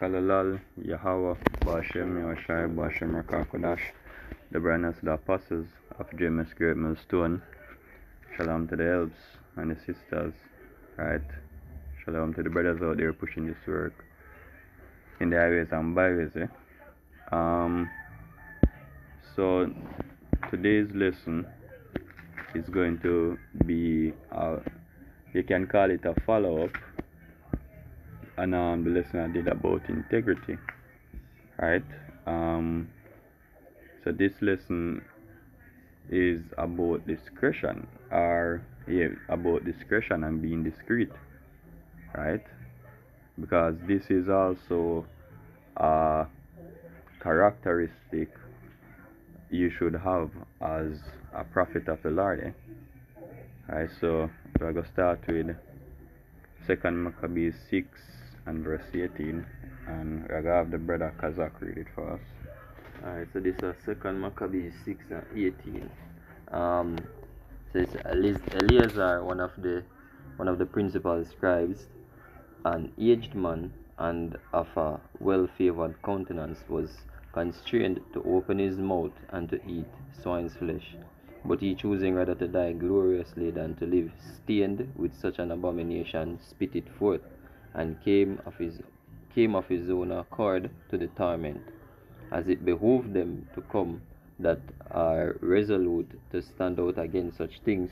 Kalalal, Yahweh, Bashem, Yahshai, Bashem, Rakakodash, the brothers, the apostles of James Great Millstone. Shalom to the helps and the sisters, right? Shalom to the brothers out there pushing this work in the highways and byways, So today's lesson is going to be, you can call it a follow-up on the lesson I did about integrity, right? So this lesson is about discretion, about discretion and being discreet, right? Because this is also a characteristic you should have as a prophet of the Lord, Right, so we're going to start with 2 Maccabees 6 and verse 18, and we're going to have the brother Kazak read it for us. Alright, so this is 2 Maccabees 6 and 18. Says Eleazar, one of the principal scribes, an aged man and of a well-favored countenance, was constrained to open his mouth and to eat swine's flesh. But he, choosing rather to die gloriously than to live stained with such an abomination, spit it forth, and came of his own accord to the torment, as it behoved them to come that are resolute to stand out against such things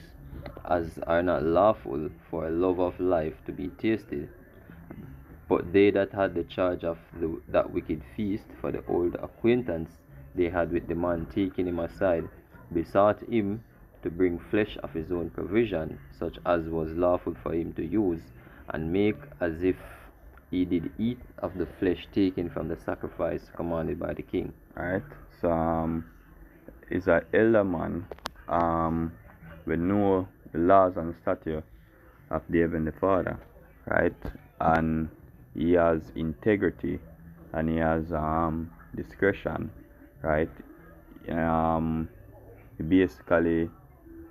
as are not lawful for love of life to be tasted. But they that had the charge of that wicked feast, for the old acquaintance they had with the man, taking him aside, besought him to bring flesh of his own provision, such as was lawful for him to use, and make as if he did eat of the flesh taken from the sacrifice commanded by the king. Right, so is an elder man with know the laws and statutes of the Heavenly Father, right? And he has integrity and he has discretion, right? He basically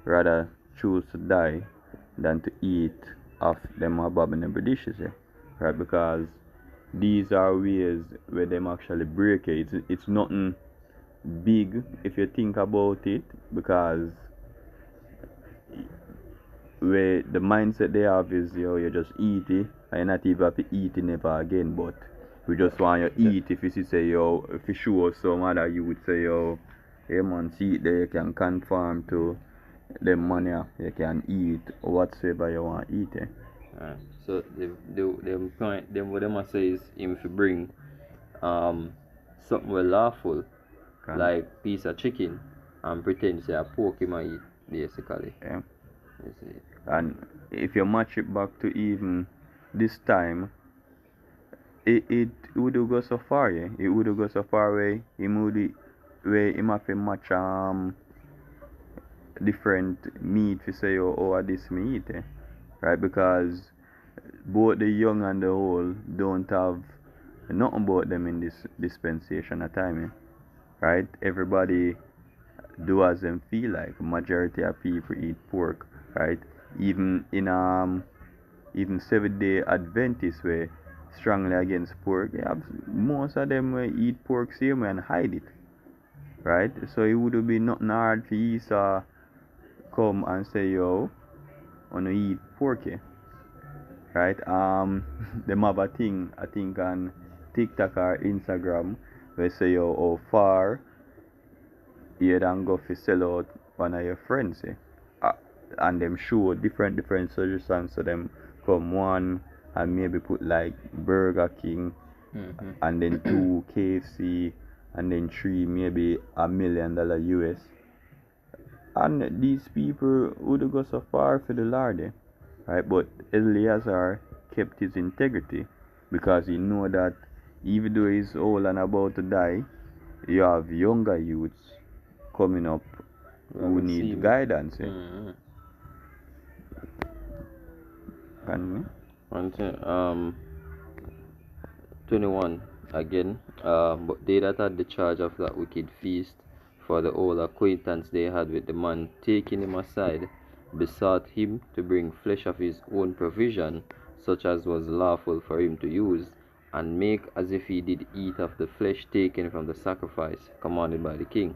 rather choose to die than to eat of them abominable dishes, right? Because these are ways where them actually break it. It's nothing big if you think about it, because where the mindset they have is, you just eat it and you not even have to eat it never again, but we just want you eat. If you say, if you show some other, you would say, hey man, see it there, you can conform to them money, you can eat whatsoever you want to eat. So what them say is, if you bring something well lawful, like piece of chicken, and pretend to say a pork him and eat, basically. Yeah. And if you match it back to even this time, it would go so far, It would go so far where him have to match different meat to say, this meat, right? Because both the young and the old don't have nothing about them in this dispensation of time, right? Everybody do as them feel like. Majority of people eat pork, right? Even in even 7-day Adventists were strongly against pork. Most of them will eat pork same way and hide it, right? So it would be nothing hard for Esau come and say, I wanna eat pork, right? Them have a thing, I think, on TikTok or Instagram, where say, how far you don't go to sell out one of your friends, and them show different suggestions. So them come one and maybe put like Burger King, and then 2 KFC, and then 3 maybe $1 million US. And these people would go so far for the Lord, right? But Eleazar kept his integrity, because he know that even though he's old and about to die, you have younger youths coming up who need guidance. And 21 again. But they that had the charge of that wicked feast, for the old acquaintance they had with the man, taking him aside, besought him to bring flesh of his own provision, such as was lawful for him to use, and make as if he did eat of the flesh taken from the sacrifice commanded by the king,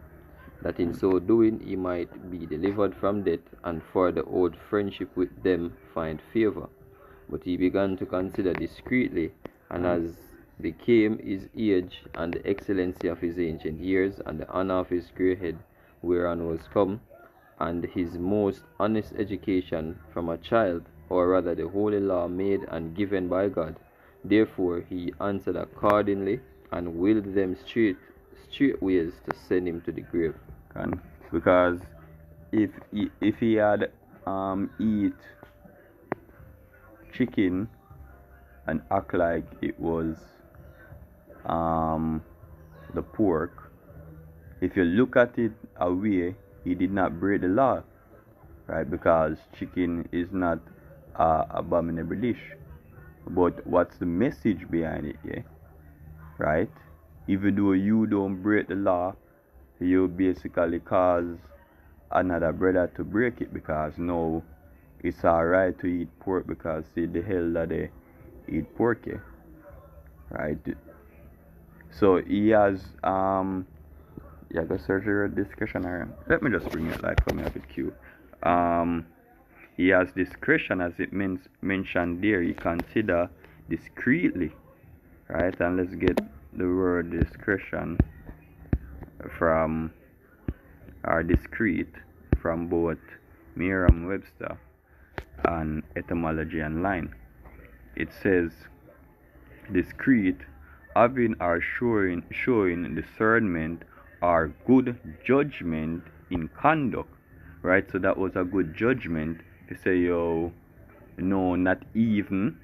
that in so doing he might be delivered from death, and for the old friendship with them find favor. But he began to consider discreetly, and as became his age, and the excellency of his ancient years, and the honor of his grey head, whereon was come, and his most honest education from a child, or rather the holy law made and given by God. Therefore he answered accordingly, and willed them straightways to send him to the grave. Because if he had eat chicken and act like it was the pork, if you look at it away, he did not break the law, right? Because chicken is not a abominable dish. But what's the message behind it, yeah? Right? Even though you don't break the law, you basically cause another brother to break it, because now it's alright to eat pork because see the hell that they eat pork, yeah? Right? So he has go search your discretion. Let me just bring it like for me a bit cute. He has discretion, as it means mentioned there. He consider discreetly, right? And let's get the word discretion from discreet from both Merriam-Webster and Etymology Online. It says discreet, having or showing discernment or good judgment in conduct, right? So that was a good judgment. You say, yo, no, not even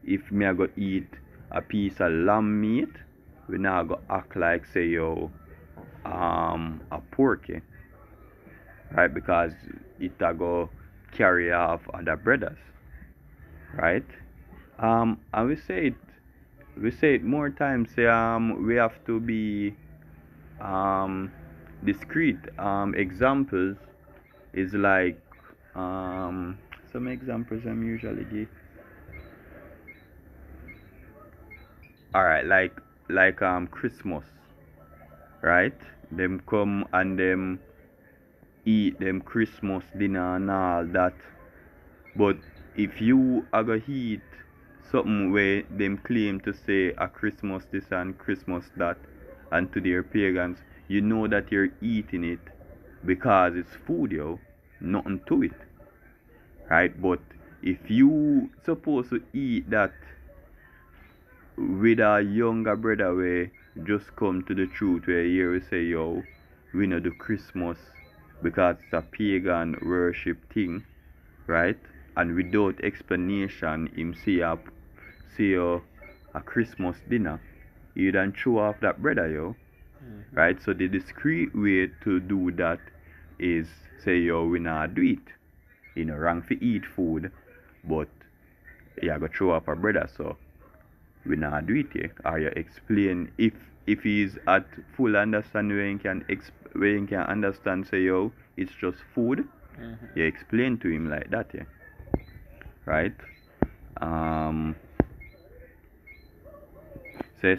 if me I go eat a piece of lamb meat, we not go act like say, yo, a pork, right? Because it a go carry off other brothers, right? And we say it more times. Say we have to be discreet. Examples is like some examples I'm usually give. Alright, like Christmas, right? Them come and them eat them Christmas dinner and all that. But if you are gonna eat something where them claim to say a Christmas this and Christmas that, and to their pagans, you know that you're eating it because it's food, yo, nothing to it, right? But if you supposed to eat that with a younger brother where just come to the truth, where here we say, yo, we know do Christmas because it's a pagan worship thing, right? And without explanation, him see a Christmas dinner, you don't show off that brother, yo. Right? So the discreet way to do that is say, yo, we not do it. You know, wrong for eat food, but you go show up a brother, so we not do it, yeah. Or you explain if he's at full understanding where he can understand, say, yo, it's just food. You explain to him like that, yeah. Right? Say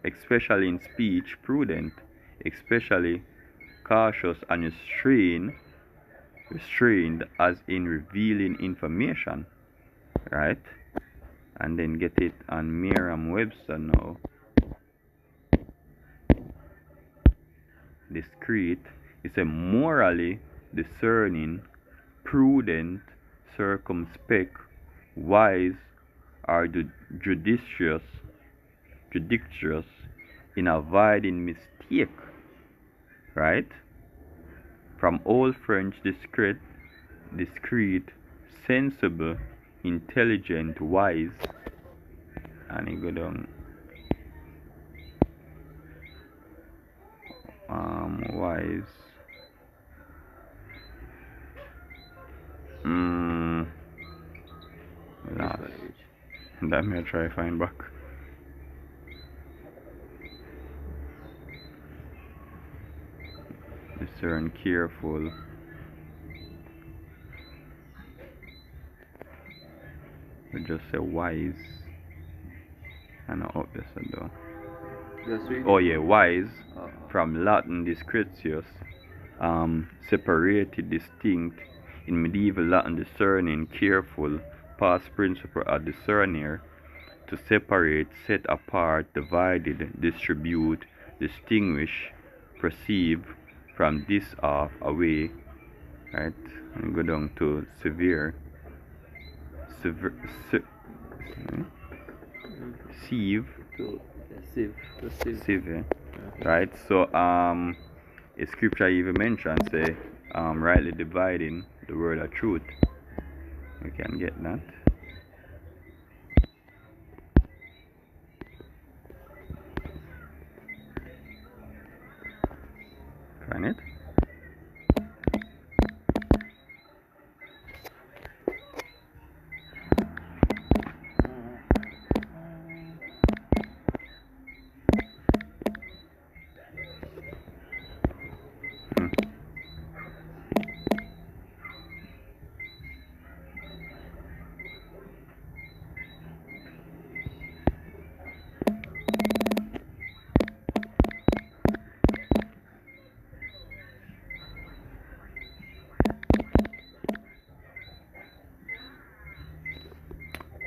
especially in speech, prudent, especially cautious and restrained as in revealing information, right? And then get it on Merriam-Webster now. Discreet is a morally discerning, prudent, circumspect, wise, or judicious in avoiding mistake, right? From Old French discreet, sensible, intelligent, wise, and you go down. Wise. Last. Let me try find back. Discern, careful. We just say wise. And up this and down. Just read. Oh yeah, wise Uh, from Latin discretius, separated, distinct. In medieval Latin, discerning, careful, past principle a discerner, to separate, set apart, divided, distribute, distinguish, perceive, from this off, away, right? And go down to severe, sever, se, sieve, to sieve. To sieve. sieve, right? So a scripture even mentions say rightly dividing the word of truth. We can get that. Find it.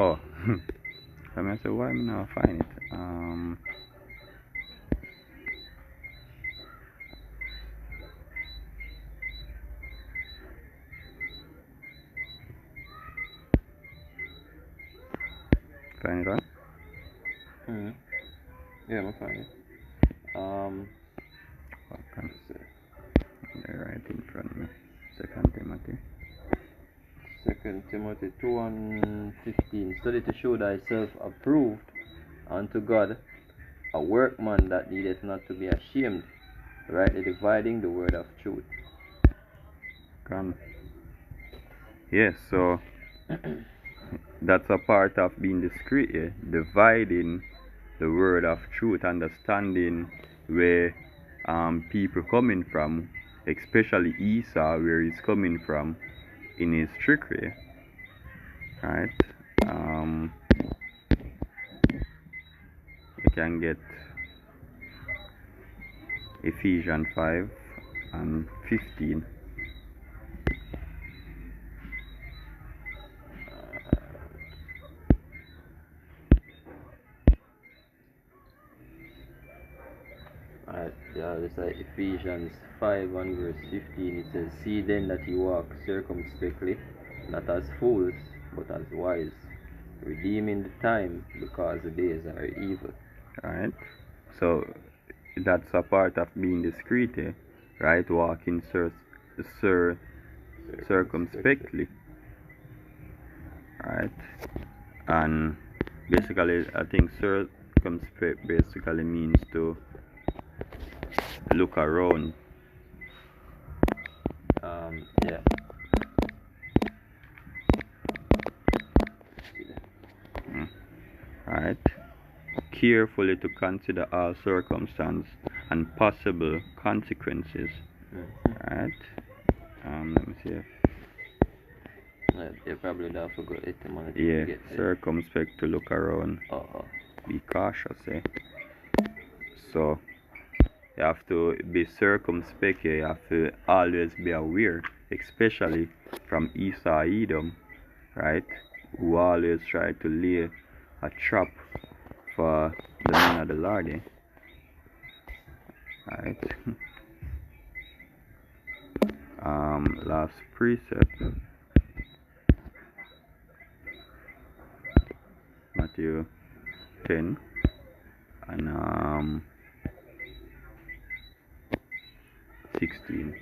Oh, I mean, I said, why am I not find it? Find it on? Yeah, I'm fine. Okay. They're right in front of me. 2 Timothy. 2 Timothy 2 and 15. Study to show thyself approved unto God, a workman that needeth not to be ashamed, rightly dividing the word of truth. Gone. Yes, so that's a part of being discreet, yeah? Dividing the word of truth, understanding where people coming from, especially Esau, where he's coming from in his trickery, right? You can get Ephesians 5 and 15. Yeah, it's like Ephesians 5 and verse 15. It says, see then that you walk circumspectly, not as fools, but as wise, redeeming the time, because the days are evil. Right? So that's a part of being discreet, eh? Right? Walking circumspectly. Right? And basically, I think circumspect basically means to look around. Yeah. Right? Carefully to consider all circumstance and possible consequences. Right? Let me see if They probably don't forget it. yeah, circumspect, to look around. Be cautious, eh? So you have to be circumspect, you have to always be aware, especially from Esau Edom, right? Who always try to lay a trap for the men of the Lord, eh? Right? Last precept, Matthew 10 and 16.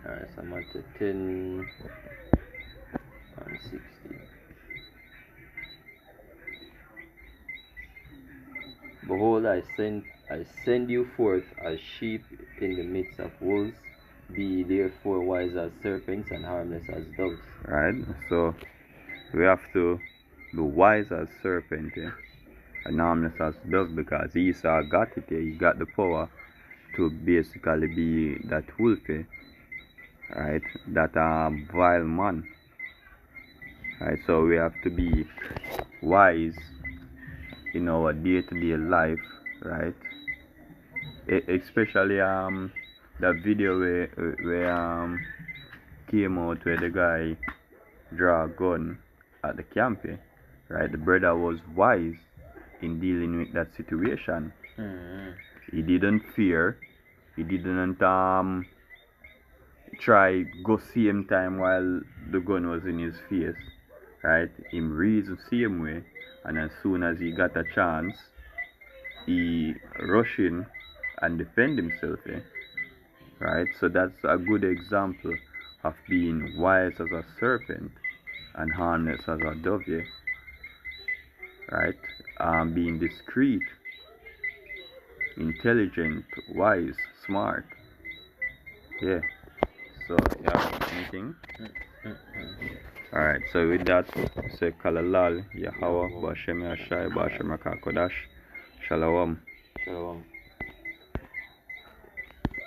Alright, so I'm at 10 and 16. Behold, I send you forth as sheep in the midst of wolves. Be therefore wise as serpents and harmless as doves. Right? So we have to be wise as serpent, eh? And harmless as doves, because Esau got it, eh? He got the power to basically be that wolf, eh? Right? That vile man. Right? So we have to be wise in our day-to-day life, right? Especially that video where came out where the guy draw a gun at the camp, right? The brother was wise in dealing with that situation. He didn't fear. He didn't try go same time while the gun was in his face, right? Him reason same way, and as soon as he got a chance, he rush in and defend himself, right? So that's a good example of being wise as a serpent and harmless as a dove, right? Being discreet, intelligent, wise, smart, yeah. So yeah, anything? Alright, so with that, say Kalalal, Yahweh, Bashem Yashai, Bashem Akakodash, Shalom. Shalom.